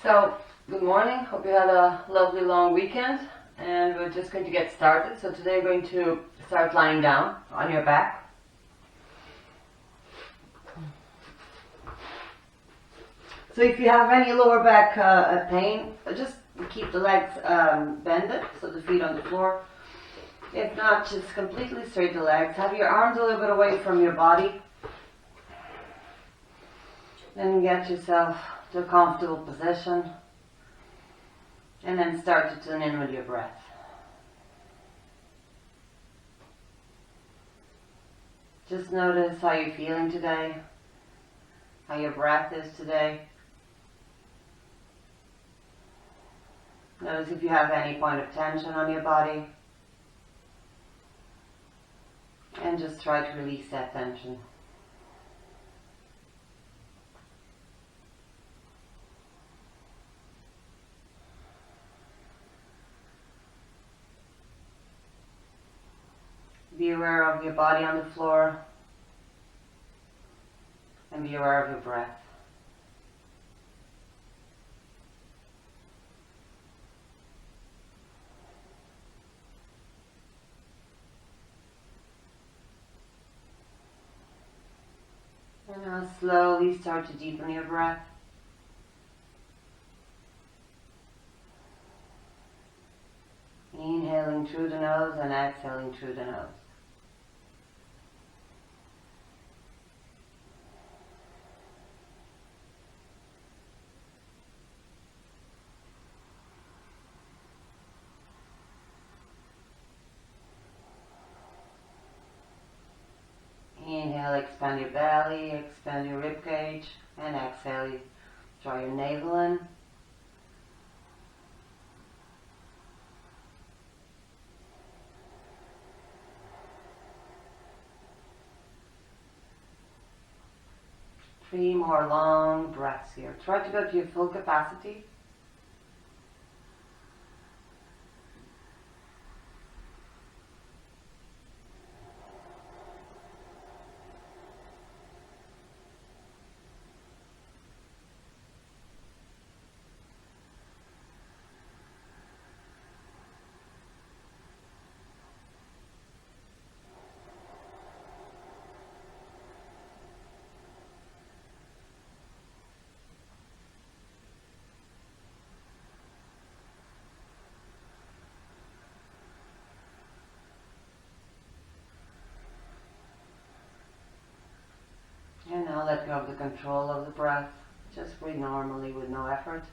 So, good morning. Hope you had a lovely long weekend, and we're just going to get started. So today we're going to start lying down on your back. So if you have any lower back pain, just keep the legs bended, so the feet on the floor. If not, just completely straight the legs. Have your arms a little bit away from your body. Then get yourself to a comfortable position. And then start to tune in with your breath. Just notice how you're feeling today, how your breath is today. Notice if you have any point of tension on your body. And just try to release that tension. Be aware of your body on the floor and be aware of your breath. And now slowly start to deepen your breath. Inhaling through the nose and exhaling through the nose. Inhale, expand your belly, expand your rib cage, and exhale, draw your navel in. Three more long breaths here. Try to go to your full capacity. And now let go of the control of the breath. Just breathe normally with no effort.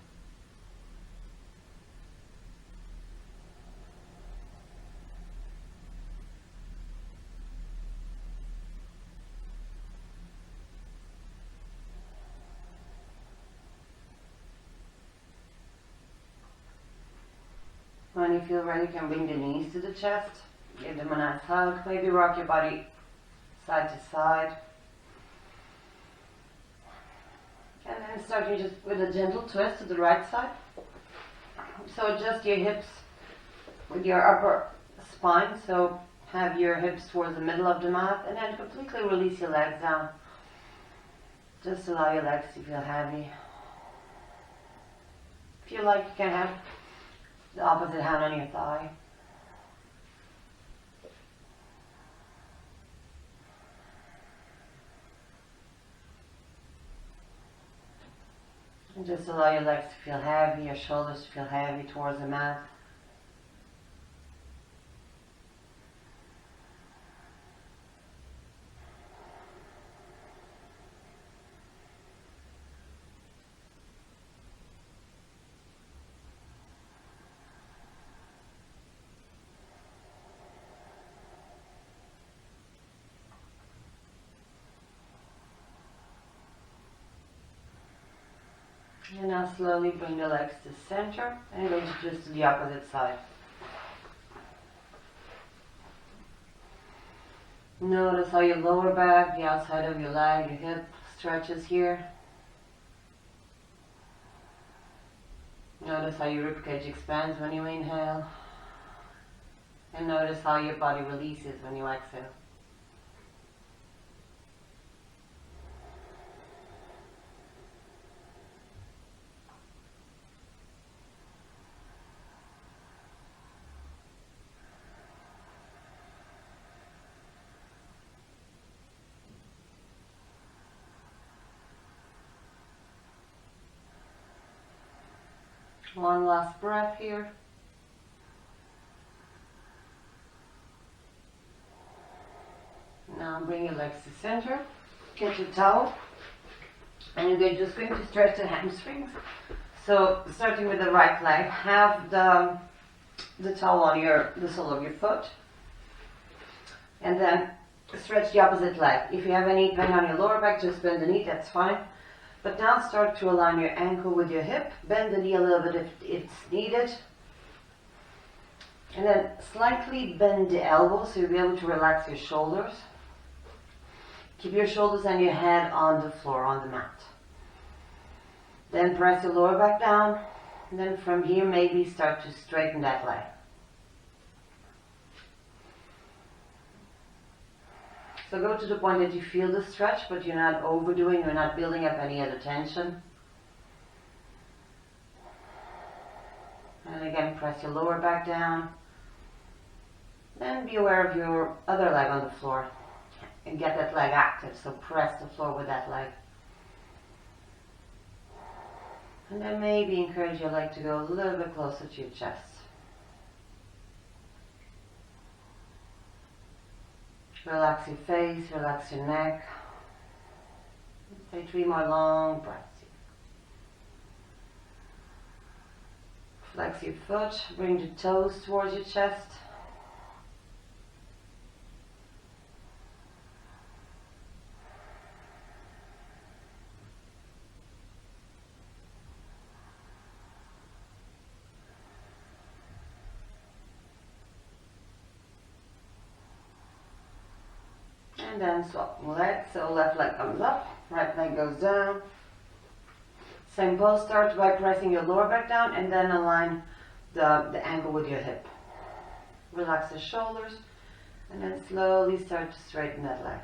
When you feel ready, you can bring the knees to the chest. Give them a nice hug. Maybe rock your body side to side. And then starting just with a gentle twist to the right side. So adjust your hips with your upper spine. So have your hips towards the middle of the mat and then completely release your legs down. Just allow your legs to feel heavy. If you like, you can have the opposite hand on your thigh. And just allow your legs to feel heavy, your shoulders to feel heavy towards the mat. And now slowly bring the legs to center and go just to the opposite side. Notice how your lower back, the outside of your leg, your hip stretches here. Notice how your ribcage expands when you inhale. And notice how your body releases when you exhale. One last breath here. Now bring your legs to center. Get your towel. And you're just going to stretch the hamstrings. So starting with the right leg, have the towel on the sole of your foot. And then stretch the opposite leg. If you have any pain on your lower back, just bend the knee, that's fine. But now start to align your ankle with your hip. Bend the knee a little bit if it's needed. And then slightly bend the elbows so you'll be able to relax your shoulders. Keep your shoulders and your head on the floor, on the mat. Then press your lower back down. And then from here maybe start to straighten that leg. So go to the point that you feel the stretch, but you're not overdoing, you're not building up any other tension. And again, press your lower back down. Then be aware of your other leg on the floor. And get that leg active, so press the floor with that leg. And then maybe encourage your leg to go a little bit closer to your chest. Relax your face, relax your neck. Take 3 more long breaths. Flex your foot, bring the toes towards your chest. And then swap legs, so left leg comes up, right leg goes down. Same pose, start by pressing your lower back down and then align the ankle with your hip. Relax the shoulders and then slowly start to straighten that leg.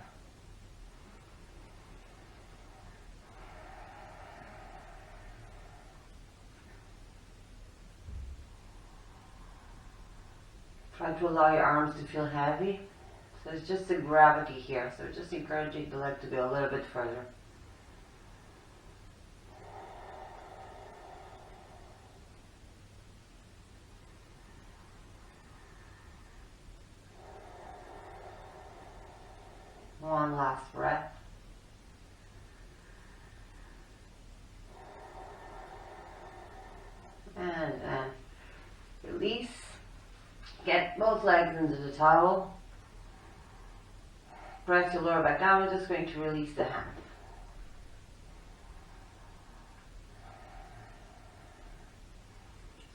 Try to allow your arms to feel heavy. So it's just the gravity here, so just encouraging the leg to go a little bit further. One last breath. And then release. Get both legs into the towel. Press your lower back down. We're just going to release the hand.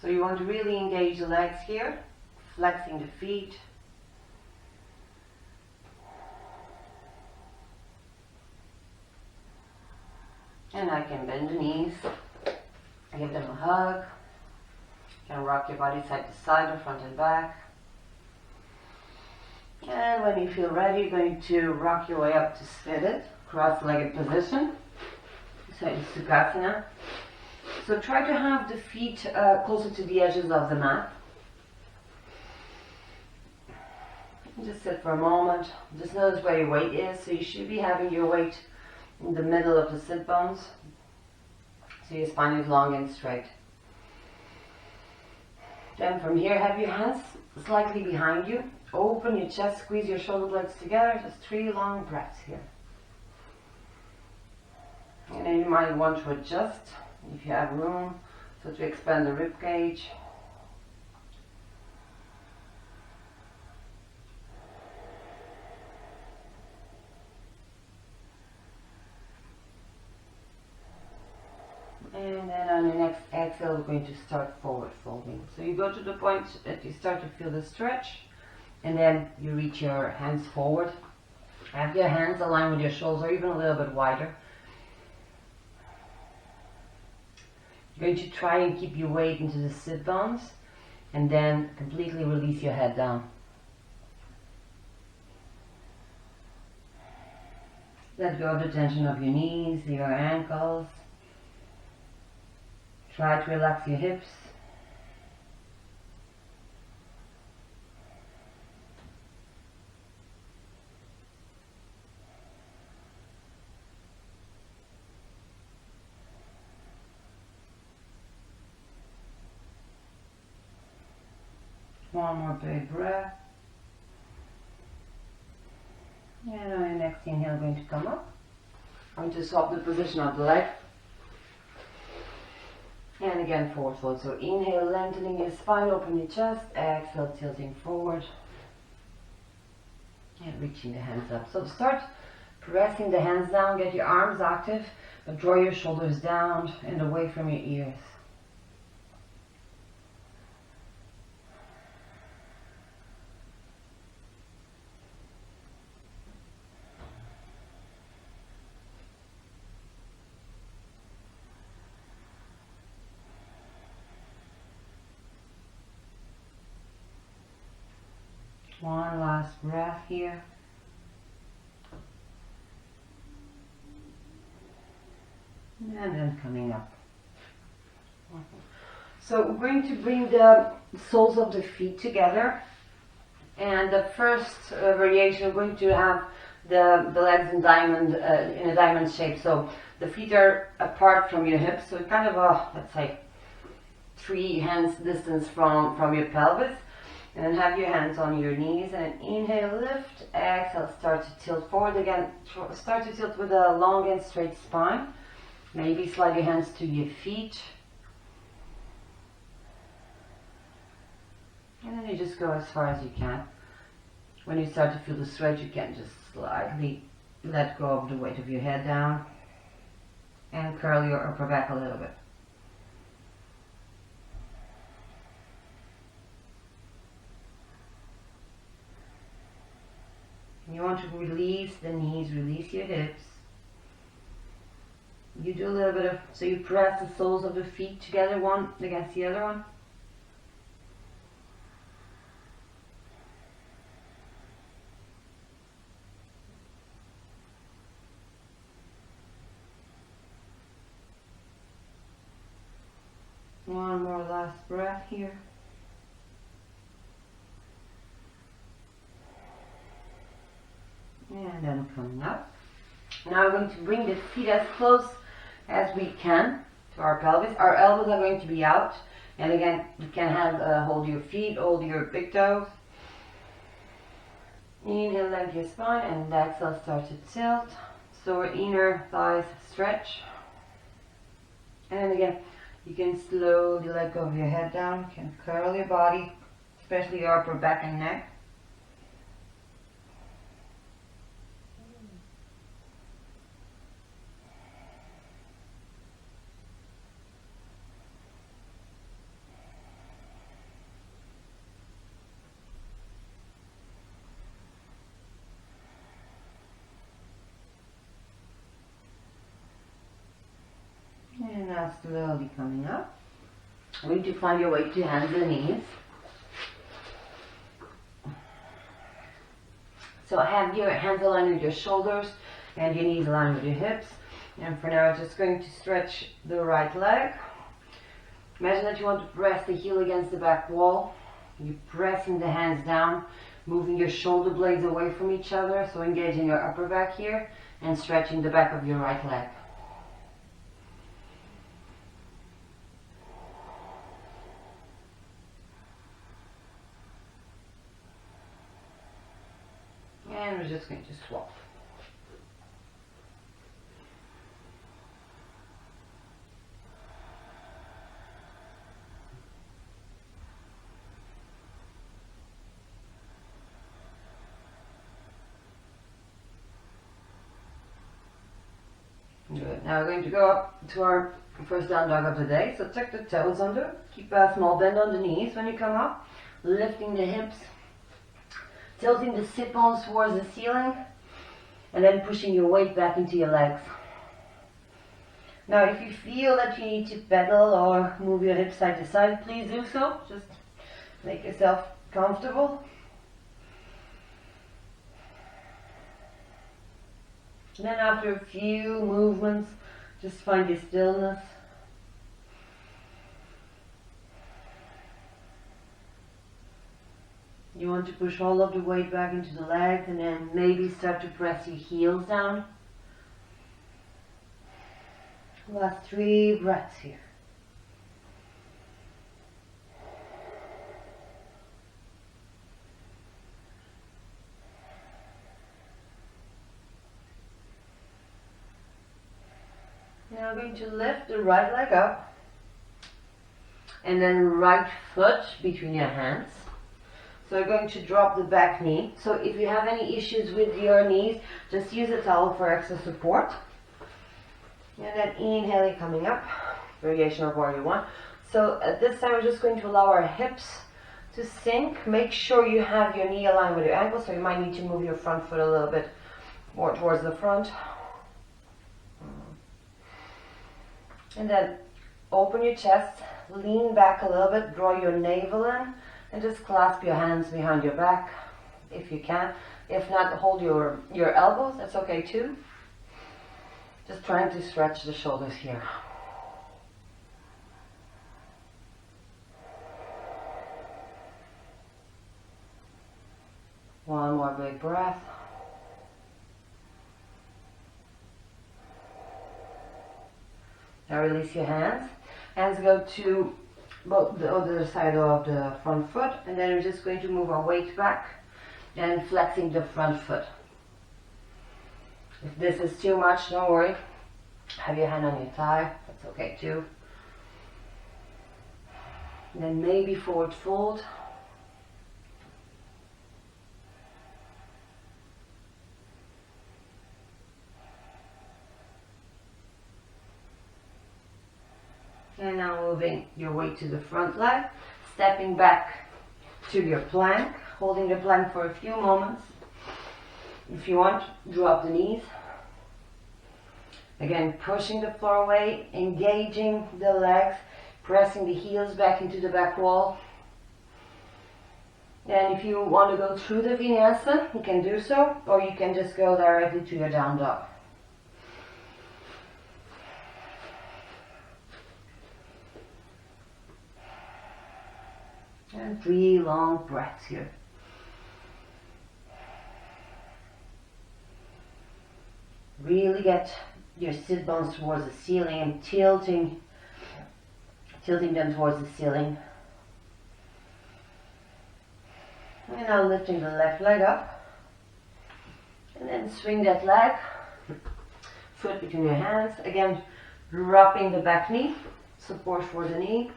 So you want to really engage the legs here, flexing the feet. And I can bend the knees, give them a hug. You can rock your body side to side or front and back. And when you feel ready, you're going to rock your way up to seated, cross-legged position. So it's Sukhasana. So try to have the feet closer to the edges of the mat. Just sit for a moment. Just notice where your weight is. So you should be having your weight in the middle of the sit bones. So your spine is long and straight. Then from here, have your hands slightly behind you. Open your chest, squeeze your shoulder blades together. Just 3 long breaths here. And then you might want to adjust if you have room, so to expand the rib cage. And then on your next exhale, we're going to start forward folding. So you go to the point that you start to feel the stretch, and then you reach your hands forward. Have your hands aligned with your shoulders, or even a little bit wider. You're going to try and keep your weight into the sit bones, and then completely release your head down. Let go of the tension of your knees, your ankles. Try to relax your hips. One more big breath. And on your next inhale, going to come up. Going to swap the position of the leg. And again, forward fold. So inhale, lengthening your spine, open your chest. Exhale, tilting forward. And reaching the hands up. So start pressing the hands down, get your arms active, but draw your shoulders down and away from your ears. One last breath here. And then coming up. So we're going to bring the soles of the feet together. And the first variation, we're going to have the legs in a diamond shape. So the feet are apart from your hips. So kind of a, let's say, 3 hands distance from your pelvis. And then have your hands on your knees and inhale, lift, exhale, start to tilt forward again. Start to tilt with a long and straight spine. Maybe slide your hands to your feet. And then you just go as far as you can. When you start to feel the stretch, you can just slightly let go of the weight of your head down and curl your upper back a little bit. You want to release the knees, release your hips. You do a little bit of, so you press the soles of the feet together, one against the other one. One more last breath here. And then coming up. Now we're going to bring the feet as close as we can to our pelvis. Our elbows are going to be out. And again, you can have hold your feet, hold your big toes. Inhale, lengthen your spine, and exhale, start to tilt. So our inner thighs stretch. And then again, you can slowly let go of your head down. You can curl your body, especially your upper back and neck. And now slowly coming up. You're going to find your way to hands and knees. So have your hands aligned with your shoulders and your knees aligned with your hips. And for now, just going to stretch the right leg. Imagine that you want to press the heel against the back wall. You're pressing the hands down, moving your shoulder blades away from each other. So engaging your upper back here and stretching the back of your right leg. And we're just going to swap. Good. Now we're going to go up to our first down dog of the day. So tuck the toes under. Keep a small bend on the knees when you come up. Lifting the hips. Tilting the sit bones towards the ceiling. And then pushing your weight back into your legs. Now if you feel that you need to pedal or move your hips side to side, please do so. Just make yourself comfortable. And then after a few movements, just find your stillness. You want to push all of the weight back into the legs and then maybe start to press your heels down. Last 3 breaths here. going to lift the right leg up and then right foot between your hands. So you're going to drop the back knee. So if you have any issues with your knees, just use a towel for extra support. And then inhaling, coming up, variation of Warrior One. So at this time we're just going to allow our hips to sink. Make sure you have your knee aligned with your ankle, so you might need to move your front foot a little bit more towards the front. And then open your chest, lean back a little bit, draw your navel in, and just clasp your hands behind your back if you can. If not, hold your elbows, that's okay too. Just trying to stretch the shoulders here. One more big breath. Now release your hands. Hands go to both the other side of the front foot, and then we're just going to move our weight back and flexing the front foot. If this is too much, don't worry. Have your hand on your thigh, that's okay too. And then maybe forward fold. And now moving your weight to the front leg, stepping back to your plank, holding the plank for a few moments. If you want, drop the knees. Again, pushing the floor away, engaging the legs, pressing the heels back into the back wall. And if you want to go through the vinyasa, you can do so, or you can just go directly to your down dog. And 3 long breaths here. Really get your sit bones towards the ceiling and tilting them towards the ceiling. And now lifting the left leg up. And then swing that leg, foot between your hands. Again, dropping the back knee, support for the knee.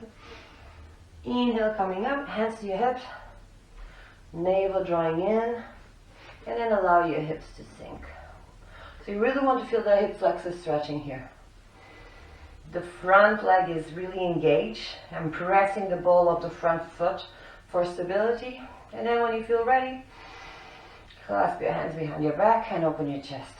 Inhale, coming up, hands to your hips, navel drawing in, and then allow your hips to sink. So you really want to feel the hip flexors stretching here. The front leg is really engaged. I'm pressing the ball of the front foot for stability. And then when you feel ready, clasp your hands behind your back and open your chest.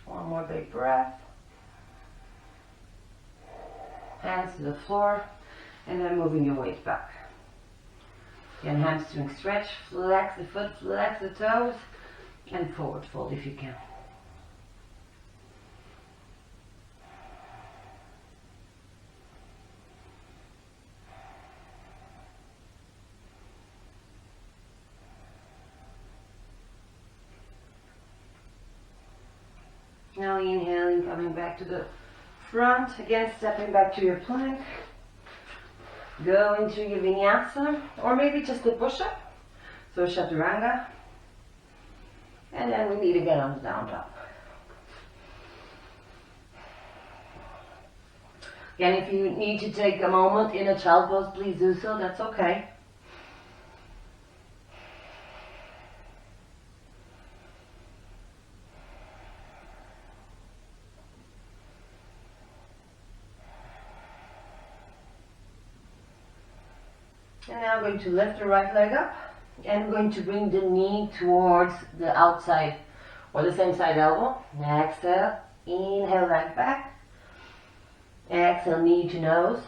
One more big breath. Hands to the floor, and then moving your weight back. Again, hamstring stretch, flex the foot, flex the toes, and forward fold if you can. Now inhaling, coming back to the front, again stepping back to your plank. Go into your vinyasa, or maybe just a push-up, so chaturanga. And then we need to get on the down dog. Again, if you need to take a moment in a child pose, please do so, that's okay. And now I'm going to lift the right leg up, and I'm going to bring the knee towards the outside or the same side elbow. Exhale, inhale, leg back. Exhale, knee to nose.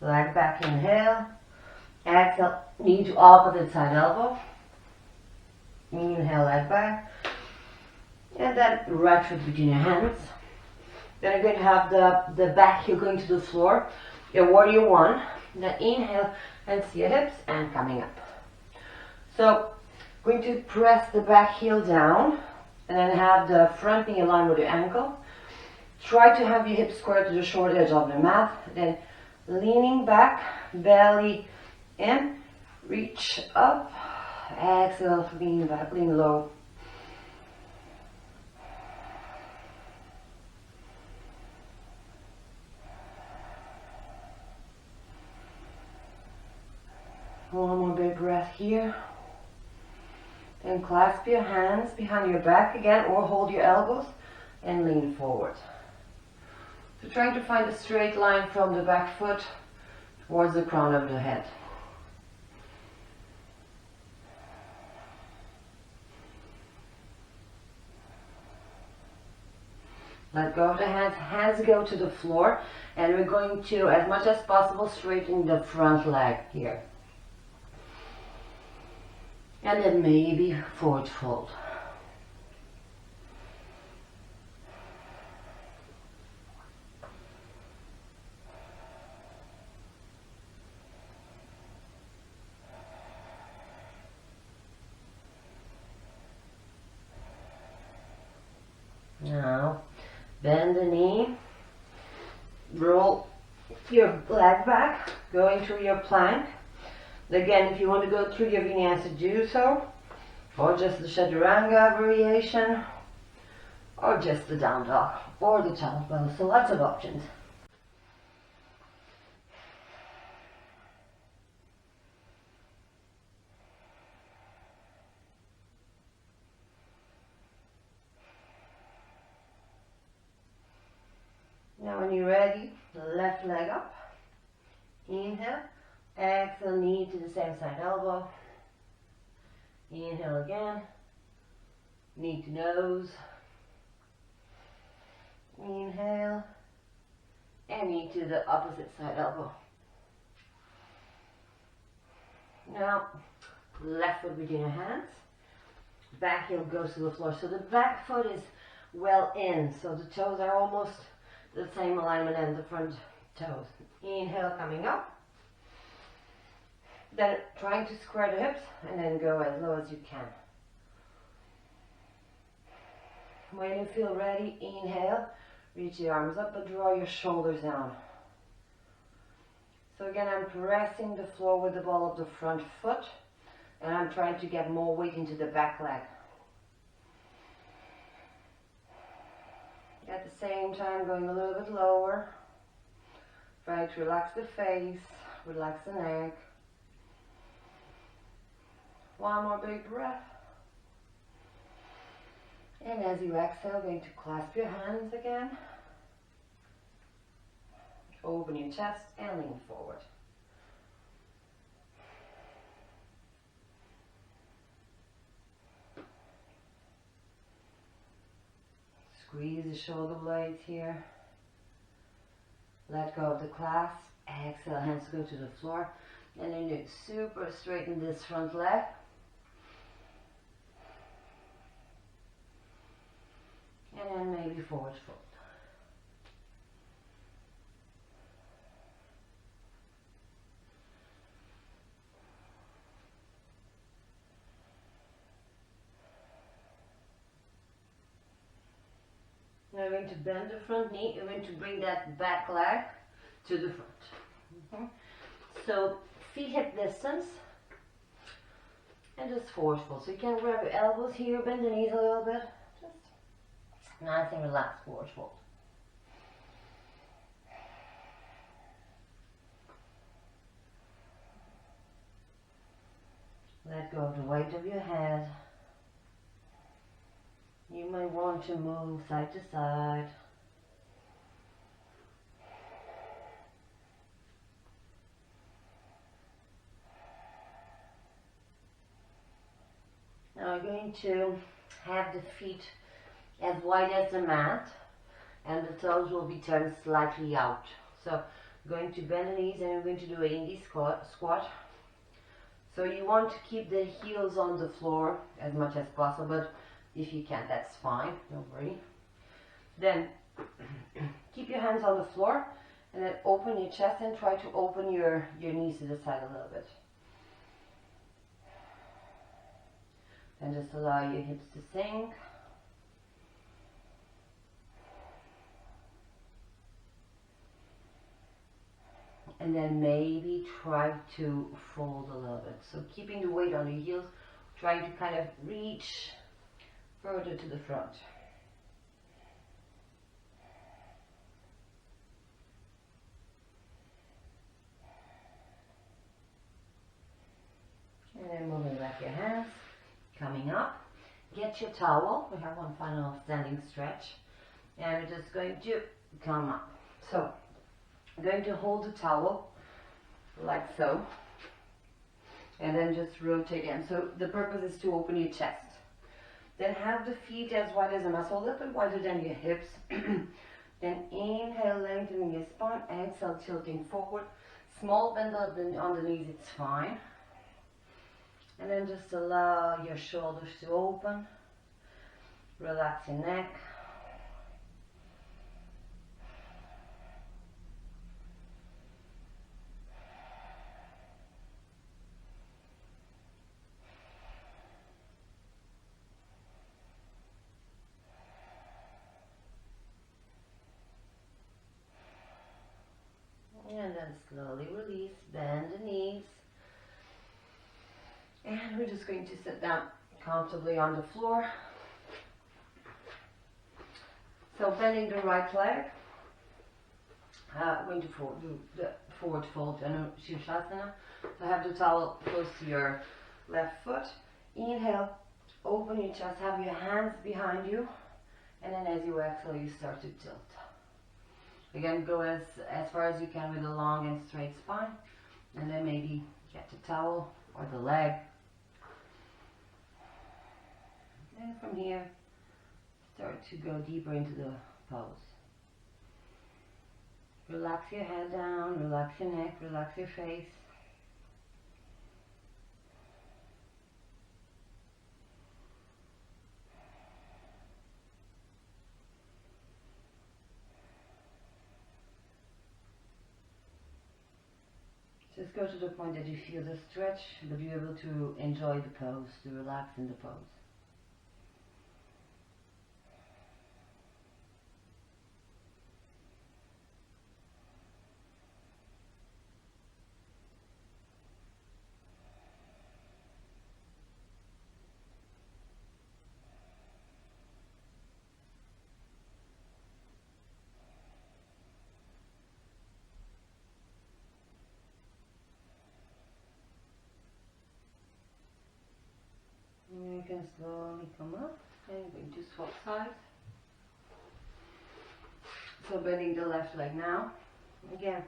Leg back, inhale. Exhale, knee to opposite side elbow. Inhale, leg back. And then right foot between your hands. Then you're going to have the back heel going to the floor. Your Warrior One. Then inhale, hands to your hips and coming up. So, going to press the back heel down and then have the front knee aligned with your ankle. Try to have your hips square to the short edge of the mat. Then Leaning back, belly in, reach up, exhale, lean back, lean low. One more big breath here. Then clasp your hands behind your back again, or hold your elbows and lean forward. So trying to find a straight line from the back foot towards the crown of the head. Let go of the hands. Hands go to the floor, and we're going to, as much as possible, straighten the front leg here. And then maybe forward fold. Now, bend the knee, roll your leg back, go into your plank. Again, if you want to go through your vinyasa, do so, or just the chaturanga variation, or just the down dog, or the child pose. So lots of options. Now when you're ready, left leg up, inhale, exhale, knee to the same side elbow, inhale again, knee to nose, inhale, and knee to the opposite side elbow. Now, left foot between your hands, back heel goes to the floor, so the back foot is well in, so the toes are almost the same alignment as the front toes. Inhale, coming up. Then trying to square the hips and then go as low as you can. When you feel ready, inhale, reach your arms up but draw your shoulders down. So again, I'm pressing the floor with the ball of the front foot and I'm trying to get more weight into the back leg. At the same time, going a little bit lower. Try to relax the face, relax the neck. One more big breath. And as you exhale, going to clasp your hands again. Open your chest and lean forward. Squeeze the shoulder blades here. Let go of the clasp. Exhale, hands go to the floor. And then you super straighten this front leg. And then maybe forward fold. Now you're going to bend the front knee. You're going to bring that back leg to the front. So feet hip distance. And just forward fold. So you can grab your elbows here, bend the knees a little bit. Just nice and relaxed forward fold. Let go of the weight of your head. You may want to move side to side. Now we're going to have the feet as wide as the mat and the toes will be turned slightly out. So we're going to bend the knees and we're going to do an indie squat. So you want to keep the heels on the floor as much as possible, but if you can't, that's fine, don't worry. Then keep your hands on the floor and then open your chest and try to open your knees to the side a little bit. And just allow your hips to sink. And then maybe try to fold a little bit. So keeping the weight on the heels, trying to kind of reach further to the front. And then moving back your hands, coming up. Get your towel. We have one final standing stretch. And we're just going to come up. So, I'm going to hold the towel like so. And then just rotate in. So, the purpose is to open your chest. Then have the feet as wide as a muscle, a little bit wider than your hips. Then inhale, lengthening your spine. Exhale, tilting forward. Small bend on the knees, it's fine. And then just allow your shoulders to open. Relax your neck. And then slowly release, bend the knees. And we're just going to sit down comfortably on the floor. So bending the right leg. Going to do the forward fold, Shirshasana. So have the towel close to your left foot. Inhale, open your chest, have your hands behind you. And then as you exhale, you start to tilt. Again, go as far as you can with a long and straight spine. And then maybe get the towel or the leg. And from here, start to go deeper into the pose. Relax your head down, relax your neck, relax your face. Just go to the point that you feel the stretch, but you're able to enjoy the pose, to relax in the pose. You can slowly come up and going to swap sides. So bending the left leg now. Again,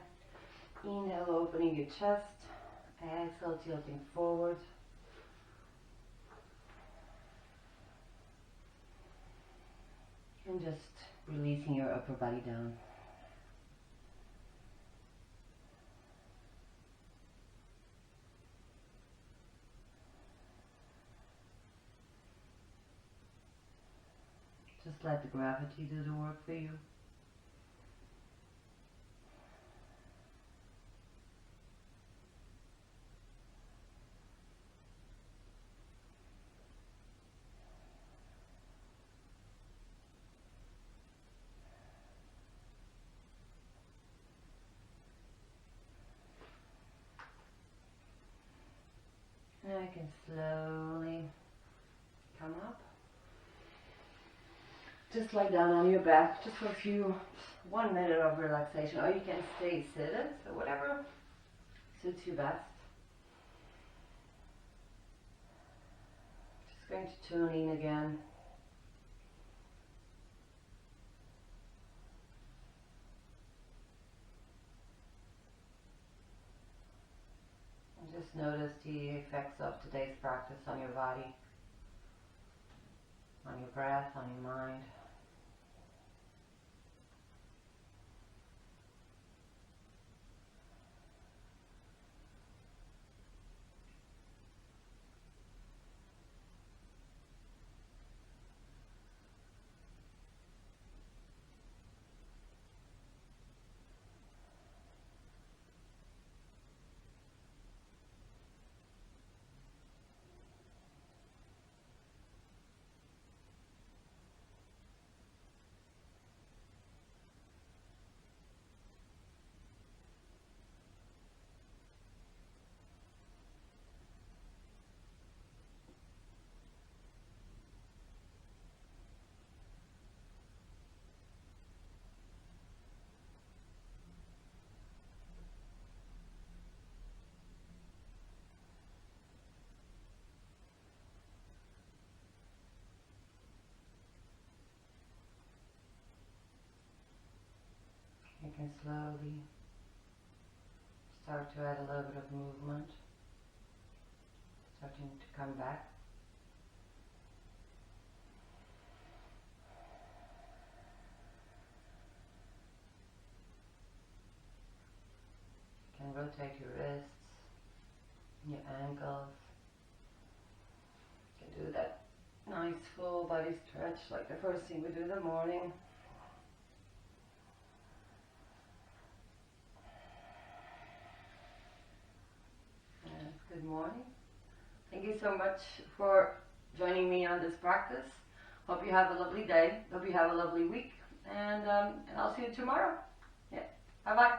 inhale, opening your chest. Exhale, tilting forward. And just releasing your upper body down. Just let the gravity do the work for you. And I can slowly come up. Just lie down on your back, just for 1 minute of relaxation, or you can stay seated, so whatever suits you best. Just going to tune in again. And just notice the effects of today's practice on your body, on your breath, on your mind. can slowly start to add a little bit of movement, starting to come back. You can rotate your wrists, your ankles. You can do that nice full body stretch like the first thing we do in the morning. Yes, good morning. Thank you so much for joining me on this practice. Hope you have a lovely day. Hope you have a lovely week. And I'll see you tomorrow. Yeah. Bye-bye.